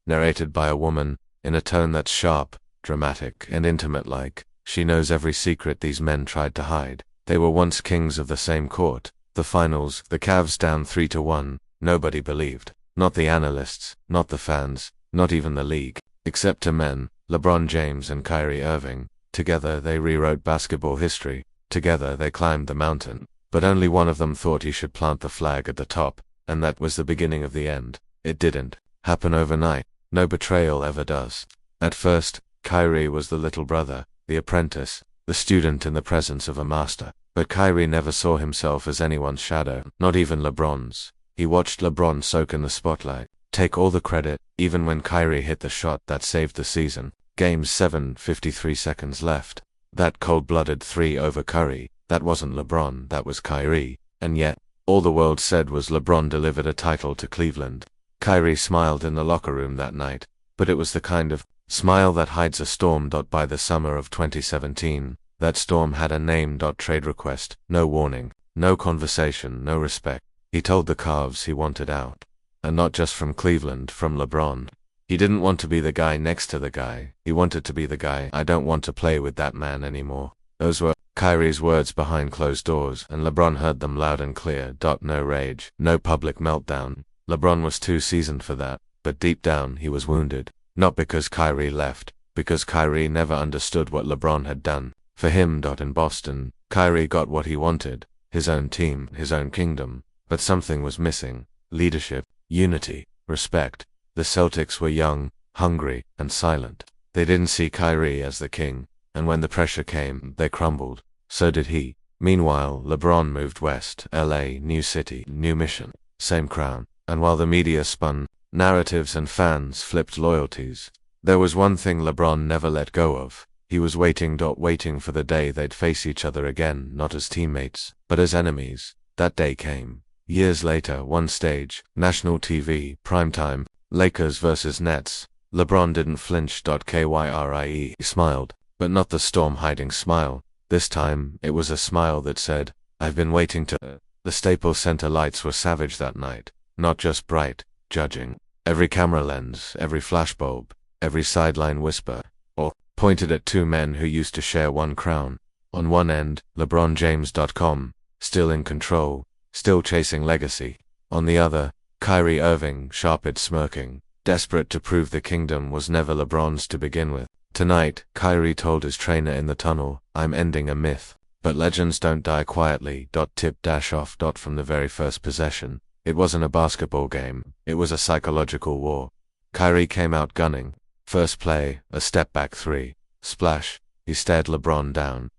narrated by a woman, in a tone that's sharp, dramatic, and intimate-like. She knows every secret these men tried to hide. They were once kings of the same court. The finals, the Cavs down 3-1, nobody believed. Not the analysts, not the fans, not even the league. Except two men, LeBron James and Kyrie Irving. Together they rewrote basketball history. Together they climbed the mountain. But only one of them thought he should plant the flag at the top, and that was the beginning of the end. It didn't happen overnight. No betrayal ever does. At first, Kyrie was the little brother, the apprentice, the student in the presence of a master. But Kyrie never saw himself as anyone's shadow, not even LeBron's. He watched LeBron soak in the spotlight, take all the credit, even when Kyrie hit the shot that saved the season. Game 7, 53 seconds left. That cold-blooded three over Curry, that wasn't LeBron, that was Kyrie. And yet, all the world said was LeBron delivered a title to Cleveland. Kyrie smiled in the locker room that night, but it was the kind of smile that hides a storm. By the summer of 2017, that storm had a name. Trade request, no warning, no conversation, no respect. He told the Cavs he wanted out. And not just from Cleveland, from LeBron. He didn't want to be the guy next to the guy. He wanted to be the guy. I don't want to play with that man anymore. Those were Kyrie's words behind closed doors, and LeBron heard them loud and clear. No rage, no public meltdown. LeBron was too seasoned for that, but deep down he was wounded. Not because Kyrie left, because Kyrie never understood what LeBron had done. For him. In Boston, Kyrie got what he wanted, his own team, his own kingdom. But something was missing: leadership, unity, respect. The Celtics were young, hungry, and silent. They didn't see Kyrie as the king, and when the pressure came, they crumbled. So did he. Meanwhile, LeBron moved west. LA, new city, new mission, same crown. And while the media spun narratives and fans flipped loyalties, there was one thing LeBron never let go of. He was waiting for the day they'd face each other again, not as teammates, but as enemies. That day came. Years later, one stage, national TV, primetime, Lakers versus Nets. LeBron didn't flinch. Kyrie smiled, but not the storm-hiding smile. This time, it was a smile that said, "I've been waiting to." The Staples Center lights were savage that night. Not just bright, judging. Every camera lens, every flashbulb, every sideline whisper, all pointed at two men who used to share one crown. On one end, LeBron James.com, still in control, still chasing legacy. On the other, Kyrie Irving, sharp-eyed, smirking, desperate to prove the kingdom was never LeBron's to begin with. Tonight, Kyrie told his trainer in the tunnel, "I'm ending a myth. But legends don't die quietly." Tip-off. From the very first possession. It wasn't a basketball game, it was a psychological war. Kyrie came out gunning. First play, a step-back three. Splash, he stared LeBron down.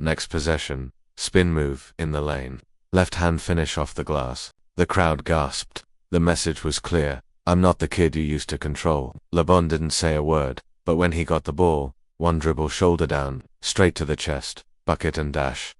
Next possession, spin move, in the lane. Left hand finish off the glass. The crowd gasped. The message was clear: "I'm not the kid you used to control." LeBron didn't say a word, but when he got the ball, one dribble, shoulder down, straight to the chest, bucket and dash.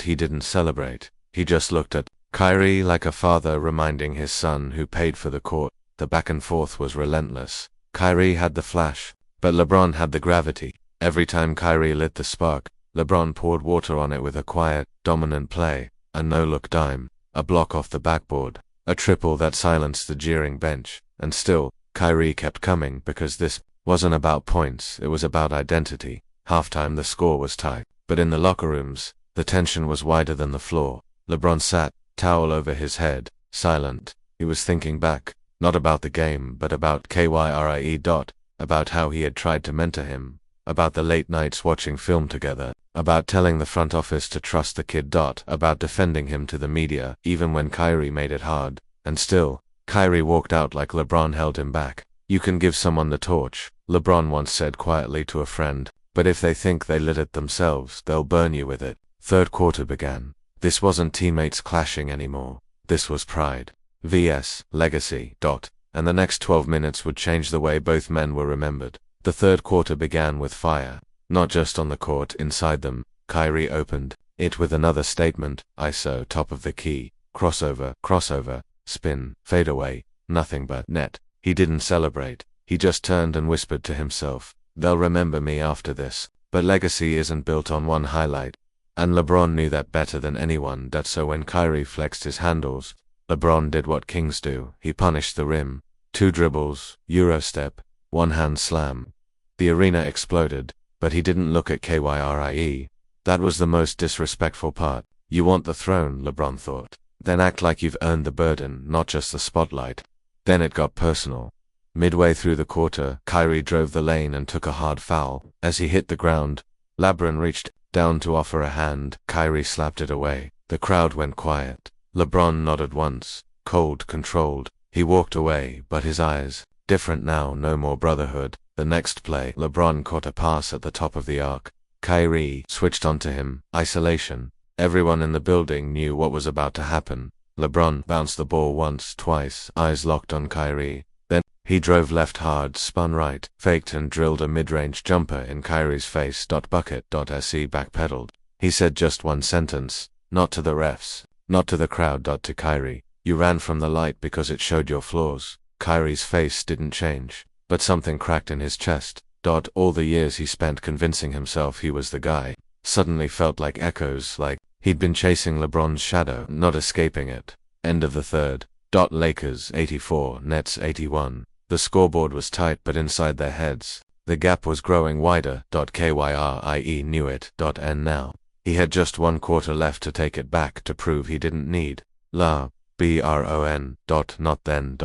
He didn't celebrate. He just looked at Kyrie like a father reminding his son who paid for the court. The back and forth was relentless. Kyrie had the flash, but LeBron had the gravity. Every time Kyrie lit the spark, LeBron poured water on it with a quiet, dominant play, a no-look dime, a block off the backboard, a triple that silenced the jeering bench. And still, Kyrie kept coming, because this wasn't about points, it was about identity. Halftime the score was tight, but in the locker rooms, the tension was wider than the floor. LeBron sat, towel over his head, silent. He was thinking back, not about the game, but about Kyrie. About how he had tried to mentor him, about the late nights watching film together, about telling the front office to trust the kid. About defending him to the media, even when Kyrie made it hard. And still, Kyrie walked out like LeBron held him back. "You can give someone the torch," LeBron once said quietly to a friend, "but if they think they lit it themselves, they'll burn you with it." Third quarter began. This wasn't teammates clashing anymore. This was pride vs. legacy. And the next 12 minutes would change the way both men were remembered. The third quarter began with fire. Not just on the court, inside them. Kyrie opened it with another statement: ISO, top of the key, crossover, spin, fadeaway, nothing but net. He didn't celebrate. He just turned and whispered to himself, "They'll remember me after this." But legacy isn't built on one highlight. And LeBron knew that better than anyone. So when Kyrie flexed his handles, LeBron did what kings do. He punished the rim. 2 dribbles, Eurostep, 1 hand slam. The arena exploded, but he didn't look at Kyrie. That was the most disrespectful part. You want the throne, LeBron thought. Then act like you've earned the burden, not just the spotlight. Then it got personal. Midway through the quarter, Kyrie drove the lane and took a hard foul. As he hit the ground, LeBron reached down to offer a hand. Kyrie slapped it away. The crowd went quiet. LeBron nodded once, cold, controlled. He walked away, but his eyes, different now, no more brotherhood. The next play, LeBron caught a pass at the top of the arc. Kyrie switched onto him. Isolation. Everyone in the building knew what was about to happen. LeBron bounced the ball once, twice, eyes locked on Kyrie. Then, he drove left hard, spun right, faked and drilled a mid-range jumper in Kyrie's face. Bucket.se backpedaled. He said just one sentence, not to the refs, not to the crowd. To Kyrie, you ran from the light because it showed your flaws. Kyrie's face didn't change, but something cracked in his chest. All the years he spent convincing himself he was the guy suddenly felt like echoes, like he'd been chasing LeBron's shadow, not escaping it. End of the third. Lakers 84, Nets 81. The scoreboard was tight, but inside their heads, the gap was growing wider. Kyrie knew it. And now, he had just 1 quarter left to take it back, to prove he didn't need LeBron. Not then.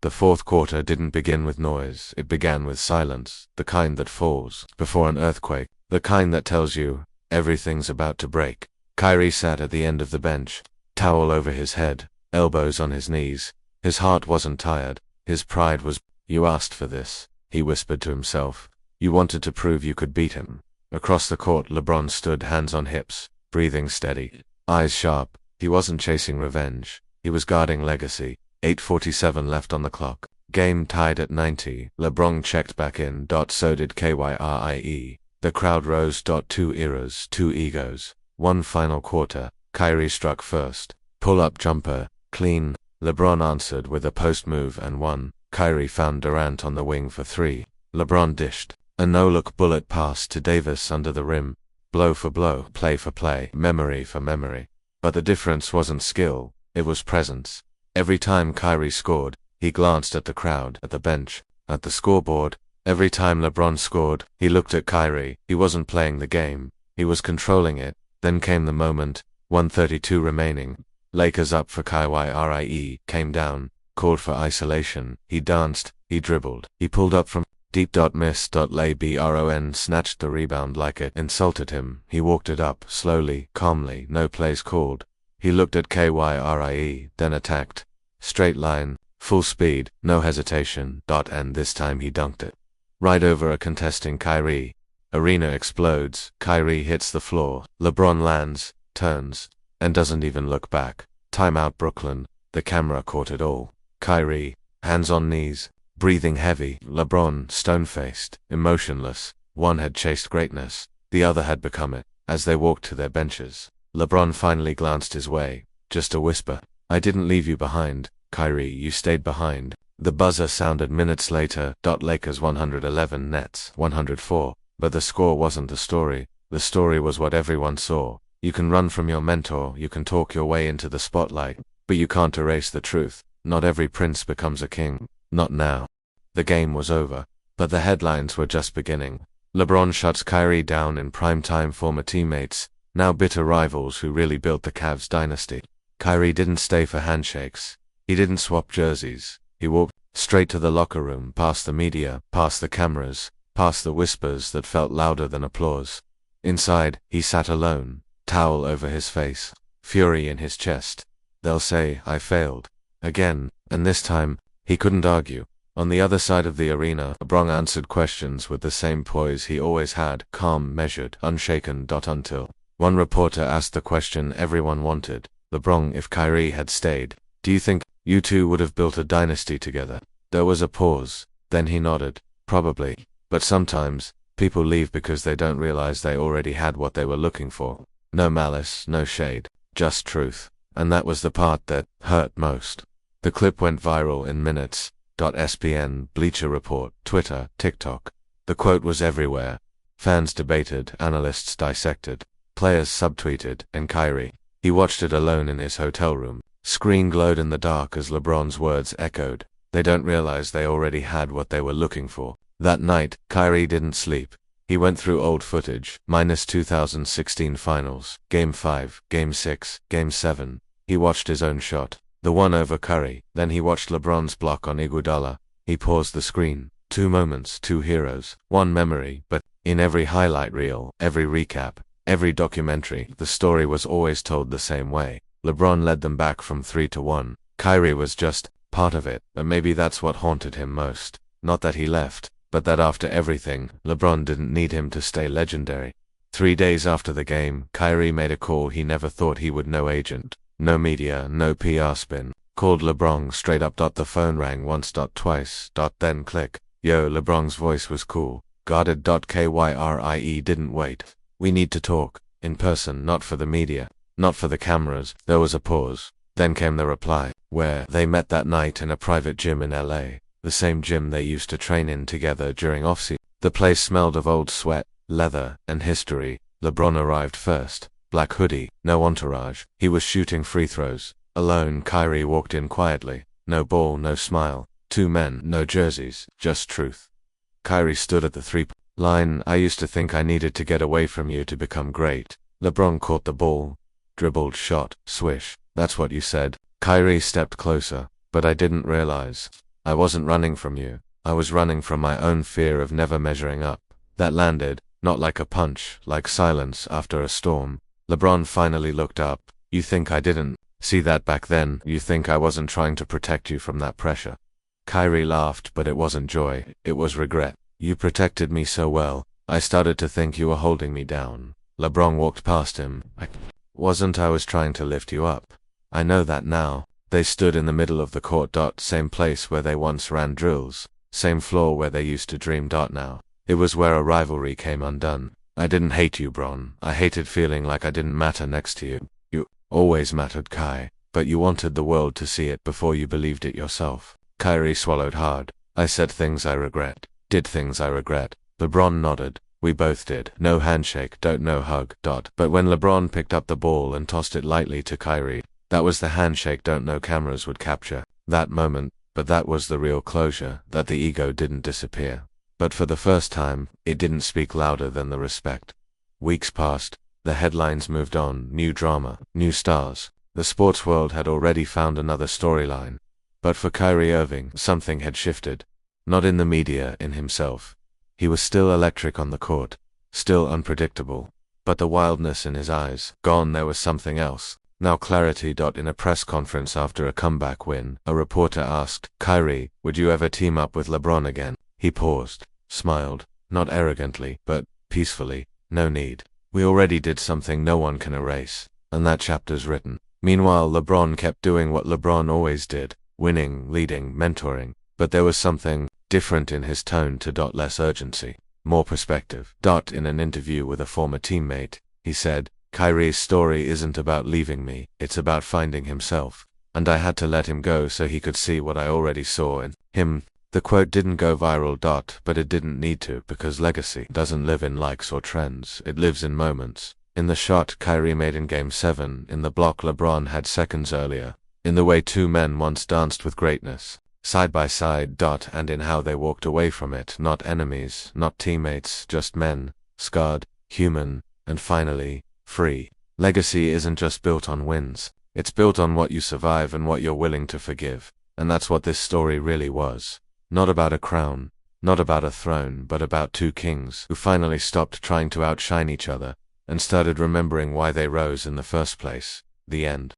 The fourth quarter didn't begin with noise, it began with silence, the kind that falls before an earthquake, the kind that tells you everything's about to break. Kyrie sat at the end of the bench, towel over his head, elbows on his knees. His heart wasn't tired, his pride was. You asked for this, he whispered to himself. You wanted to prove you could beat him. Across the court, LeBron stood, hands on hips, breathing steady, eyes sharp. He wasn't chasing revenge, he was guarding legacy. 8:47 left on the clock. Game tied at 90. LeBron checked back in. So did Kyrie. The crowd rose. 2 eras, 2 egos. 1 final quarter. Kyrie struck first. Pull-up jumper. Clean. LeBron answered with a post move and 1. Kyrie found Durant on the wing for 3. LeBron dished. A no-look bullet pass to Davis under the rim. Blow for blow, play for play, memory for memory. But the difference wasn't skill, it was presence. Every time Kyrie scored, he glanced at the crowd, at the bench, at the scoreboard. Every time LeBron scored, he looked at Kyrie. He wasn't playing the game, he was controlling it. Then came the moment, 1:32 remaining. Lakers up for Kyrie, came down, called for isolation. He danced, he dribbled, he pulled up from deep. Miss. LeBron snatched the rebound like it insulted him. He walked it up, slowly, calmly, no plays called. He looked at Kyrie, then attacked. Straight line, full speed, no hesitation. And this time he dunked it. Right over a contesting Kyrie. Arena explodes. Kyrie hits the floor. LeBron lands, turns, and doesn't even look back. Timeout Brooklyn. The camera caught it all. Kyrie, hands on knees, breathing heavy. LeBron, stone-faced, emotionless. One had chased greatness, the other had become it. As they walked to their benches, LeBron finally glanced his way. Just a whisper. I didn't leave you behind, Kyrie, you stayed behind. The buzzer sounded minutes later. Lakers 111, Nets 104. But the score wasn't the story. The story was what everyone saw. You can run from your mentor, you can talk your way into the spotlight, but you can't erase the truth. Not every prince becomes a king. Not now. The game was over, but the headlines were just beginning. LeBron shuts Kyrie down in prime time. Former teammates, now bitter rivals who really built the Cavs dynasty. Kyrie didn't stay for handshakes. He didn't swap jerseys. He walked straight to the locker room, past the media, past the cameras, past the whispers that felt louder than applause. Inside, he sat alone, towel over his face, fury in his chest. They'll say, I failed. Again, and this time, he couldn't argue. On the other side of the arena, LeBron answered questions with the same poise he always had, calm, measured, unshaken. Until one reporter asked the question everyone wanted. LeBron, if Kyrie had stayed, do you think you two would have built a dynasty together? There was a pause, then he nodded. Probably. But sometimes, people leave because they don't realize they already had what they were looking for. No malice, no shade, just truth. And that was the part that hurt most. The clip went viral in minutes. ESPN, Bleacher Report, Twitter, TikTok. The quote was everywhere. Fans debated, analysts dissected, players subtweeted, and Kyrie. He watched it alone in his hotel room. Screen glowed in the dark as LeBron's words echoed. They don't realize they already had what they were looking for. That night, Kyrie didn't sleep. He went through old footage, minus 2016 finals, Game 5, Game 6, Game 7. He watched his own shot, the one over Curry. Then he watched LeBron's block on Iguodala. He paused the screen. 2 moments, 2 heroes, 1 memory, but in every highlight reel, every recap, every documentary, the story was always told the same way. LeBron led them back from 3-1. Kyrie was just part of it, but maybe that's what haunted him most. Not that he left, but that after everything, LeBron didn't need him to stay legendary. 3 days after the game, Kyrie made a call he never thought he would. No agent, no media, no PR spin. Called LeBron straight up. The phone rang once, twice, then click. Yo, LeBron's voice was cool. Guarded. Kyrie didn't wait. We need to talk. In person, not for the media, not for the cameras. There was a pause. Then came the reply, where they met that night in a private gym in LA. The same gym they used to train in together during off-season. The place smelled of old sweat, leather, and history. LeBron arrived first. Black hoodie, no entourage. He was shooting free throws. Alone, Kyrie walked in quietly. No ball, no smile. 2 men, no jerseys, just truth. Kyrie stood at the 3-point line. I used to think I needed to get away from you to become great. LeBron caught the ball. Dribbled, shot, swish. That's what you said. Kyrie stepped closer. But I didn't realize. I wasn't running from you. I was running from my own fear of never measuring up. That landed, not like a punch, like silence after a storm. LeBron finally looked up. You think I didn't see that back then? You think I wasn't trying to protect you from that pressure? Kyrie laughed, but it wasn't joy, it was regret. You protected me so well, I started to think you were holding me down. LeBron walked past him. I was trying to lift you up. I know that now. They stood in the middle of the court. Same place where they once ran drills. Same floor where they used to dream. Now. It was where a rivalry came undone. I didn't hate you, Bron. I hated feeling like I didn't matter next to you. You always mattered, Kai. But you wanted the world to see it before you believed it yourself. Kyrie swallowed hard. I said things I regret. Did things I regret. LeBron nodded. We both did. No handshake, no hug. But when LeBron picked up the ball and tossed it lightly to Kyrie, that was the handshake no cameras would capture. That moment, but that was the real closure, that the ego didn't disappear. But for the first time, it didn't speak louder than the respect. Weeks passed. The headlines moved on. New drama, new stars. The sports world had already found another storyline. But for Kyrie Irving, something had shifted. Not in the media, in himself. He was still electric on the court, still unpredictable. But the wildness in his eyes, gone. There was something else. Now clarity. In a press conference after a comeback win, a reporter asked, Kyrie, would you ever team up with LeBron again? He paused, smiled, not arrogantly, but peacefully. No need. We already did something no one can erase, and that chapter's written. Meanwhile, LeBron kept doing what LeBron always did. Winning, leading, mentoring, but there was something different in his tone. Less urgency, more perspective. In an interview with a former teammate, he said, Kyrie's story isn't about leaving me, it's about finding himself. And I had to let him go so he could see what I already saw in him. The quote didn't go viral. But it didn't need to, because legacy doesn't live in likes or trends, it lives in moments. In the shot Kyrie made in Game 7, in the block LeBron had seconds earlier. In the way 2 men once danced with greatness, side by side. And in how they walked away from it, not enemies, not teammates, just men, scarred, human, and finally, free. Legacy isn't just built on wins, it's built on what you survive and what you're willing to forgive. And that's what this story really was. Not about a crown, not about a throne, but about 2 kings who finally stopped trying to outshine each other and started remembering why they rose in the first place. The end.